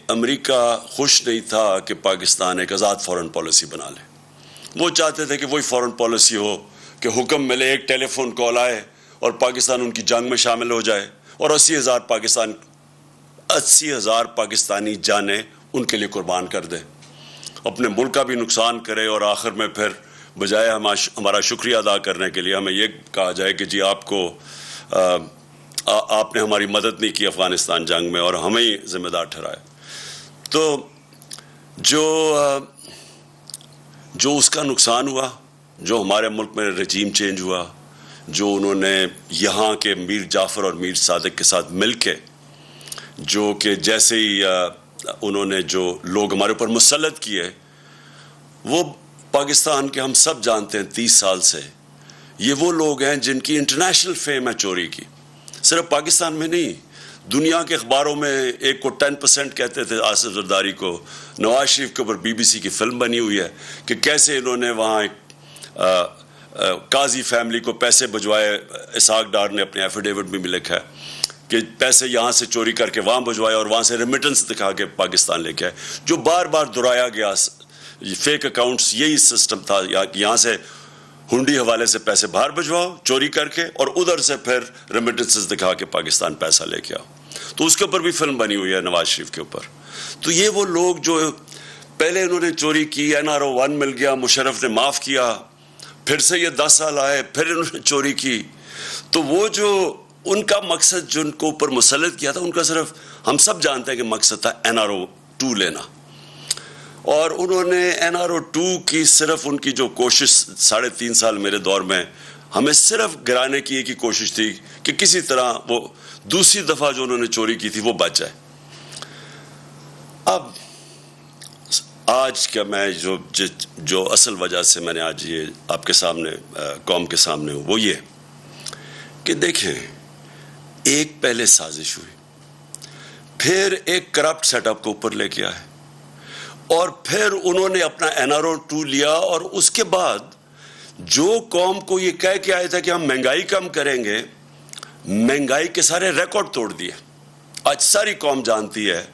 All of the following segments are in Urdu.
امریکہ خوش نہیں تھا کہ پاکستان ایک آزاد فورن پالیسی بنا لے. وہ چاہتے تھے کہ وہی فورن پالیسی ہو کہ حکم ملے، ایک ٹیلی فون کال آئے اور پاکستان ان کی جنگ میں شامل ہو جائے اور 80,000 پاکستانی جانیں ان کے لیے قربان کر دے، اپنے ملک کا بھی نقصان کرے، اور آخر میں پھر بجائے ہمارا شکریہ ادا کرنے کے لیے ہمیں یہ کہا جائے کہ جی آپ نے ہماری مدد نہیں کی افغانستان جنگ میں اور ہمیں ہی ذمہ دار ٹھہرائے. تو جو اس کا نقصان ہوا، جو ہمارے ملک میں رجیم چینج ہوا، جو انہوں نے یہاں کے میر جعفر اور میر صادق کے ساتھ مل کے، جو کہ جیسے ہی انہوں نے جو لوگ ہمارے اوپر مسلط کیے، وہ پاکستان کے ہم سب جانتے ہیں 30 سال سے یہ وہ لوگ ہیں جن کی انٹرنیشنل فیم ہے چوری کی. صرف پاکستان میں نہیں، دنیا کے اخباروں میں ایک کو 10% کہتے تھے آصف زرداری کو. نواز شریف کے اوپر BBC کی فلم بنی ہوئی ہے کہ کیسے انہوں نے وہاں ایک قاضی فیملی کو پیسے بھجوائے. اسحاق ڈار نے اپنے ایفیڈیوٹ میں بھی لکھا ہے کہ پیسے یہاں سے چوری کر کے وہاں بھجوائے اور وہاں سے ریمیٹنس دکھا کے پاکستان لے کے آئے. جو بار بار دہرایا گیا فیک اکاؤنٹس، یہی سسٹم تھا. یہاں سے ہنڈی حوالے سے پیسے باہر بھجواؤ چوری کر کے، اور ادھر سے پھر ریمیٹنسز دکھا کے پاکستان پیسہ لے کے آؤ. تو اس کے اوپر بھی فلم بنی ہوئی ہے نواز شریف کے اوپر. تو یہ وہ لوگ جو پہلے انہوں نے چوری کی، NRO 1 مل گیا، مشرف نے معاف کیا، پھر سے یہ 10 سال آئے، پھر انہوں نے چوری کی. تو وہ جو ان کا مقصد جو ان کو اوپر مسلط کیا تھا، ان کا صرف ہم سب جانتے ہیں کہ مقصد تھا NRO 2 لینا. اور انہوں نے NRO 2 کی صرف ان کی جو کوشش 3.5 سال میرے دور میں ہمیں صرف گرانے کی ایک ہی کوشش تھی کہ کسی طرح وہ دوسری دفعہ جو انہوں نے چوری کی تھی وہ بچ جائے. اب آج کا میں جو اصل وجہ سے میں نے آج یہ آپ کے سامنے قوم کے سامنے ہوں، وہ یہ کہ دیکھیں، ایک پہلے سازش ہوئی، پھر ایک کرپٹ سیٹ اپ کو اوپر لے کے آئے، اور پھر انہوں نے اپنا NRO 2 لیا، اور اس کے بعد جو قوم کو یہ کہہ کے آئے تھے کہ ہم مہنگائی کم کریں گے، مہنگائی کے سارے ریکارڈ توڑ دیے. آج ساری قوم جانتی ہے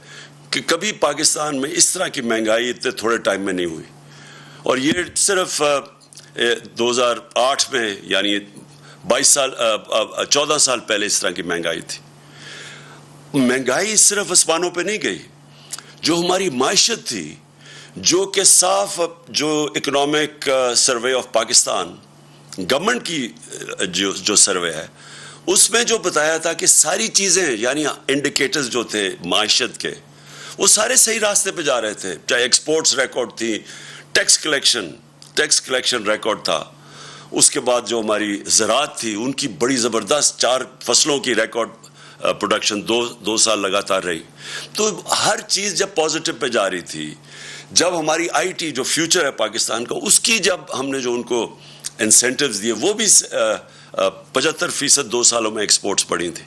کہ کبھی پاکستان میں اس طرح کی مہنگائی اتنے تھوڑے ٹائم میں نہیں ہوئی. اور یہ صرف 2008 میں، یعنی 14 سال پہلے اس طرح کی مہنگائی تھی. مہنگائی صرف آسمانوں پہ نہیں گئی، جو ہماری معیشت تھی، جو کہ صاف جو economic survey of Pakistan government کی جو سروے ہے، اس میں جو بتایا تھا کہ ساری چیزیں، یعنی انڈیکیٹرز جو تھے معیشت کے، وہ سارے صحیح راستے پہ جا رہے تھے. چاہے ایکسپورٹس ریکارڈ تھی، ٹیکس کلیکشن ریکارڈ تھا، اس کے بعد جو ہماری زراعت تھی ان کی بڑی زبردست 4 فصلوں کی ریکارڈ پروڈکشن 2 سال لگاتار رہی. تو ہر چیز جب پازیٹو پہ جا رہی تھی، جب ہماری IT جو فیوچر ہے پاکستان کا، اس کی جب ہم نے جو ان کو انسینٹیوز دیے، وہ بھی 75% 2 سالوں میں ایکسپورٹس بڑھی تھی.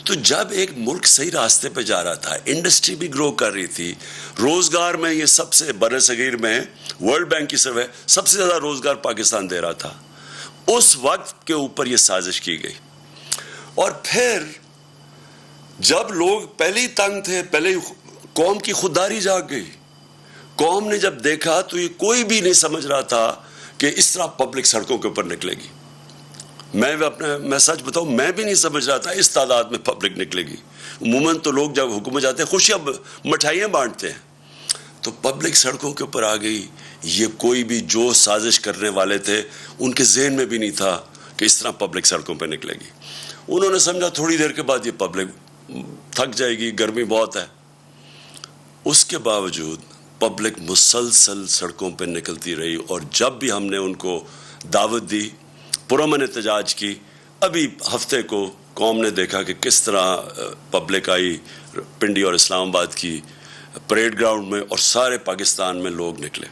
تو جب ایک ملک صحیح راستے پہ جا رہا تھا، انڈسٹری بھی گرو کر رہی تھی، روزگار میں یہ سب سے بر صغیر میں ورلڈ بینک کی سروے سب سے زیادہ روزگار پاکستان دے رہا تھا، اس وقت کے اوپر یہ سازش کی گئی. اور پھر جب لوگ پہلے ہی تنگ تھے، پہلے قوم کی خودداری جاگ گئی. قوم نے جب دیکھا تو یہ کوئی بھی نہیں سمجھ رہا تھا کہ اس طرح پبلک سڑکوں کے اوپر نکلے گی. میں سچ بتاؤں، میں بھی نہیں سمجھ رہا تھا اس تعداد میں پبلک نکلے گی. عموماً تو لوگ جب حکومت جاتے ہیں خوشیاں مٹھائیاں بانٹتے ہیں، تو پبلک سڑکوں کے اوپر آ گئی. یہ کوئی بھی جو سازش کرنے والے تھے ان کے ذہن میں بھی نہیں تھا کہ اس طرح پبلک سڑکوں پہ نکلے گی. انہوں نے سمجھا تھوڑی دیر کے بعد یہ پبلک تھک جائے گی، گرمی بہت ہے. اس کے باوجود پبلک مسلسل سڑکوں پہ نکلتی رہی، اور جب بھی ہم نے ان کو دعوت دی، پرامن احتجاج کی، ابھی ہفتے کو قوم نے دیکھا کہ کس طرح پبلک آئی پنڈی اور اسلام آباد کی پریڈ گراؤنڈ میں، اور سارے پاکستان میں لوگ نکلے.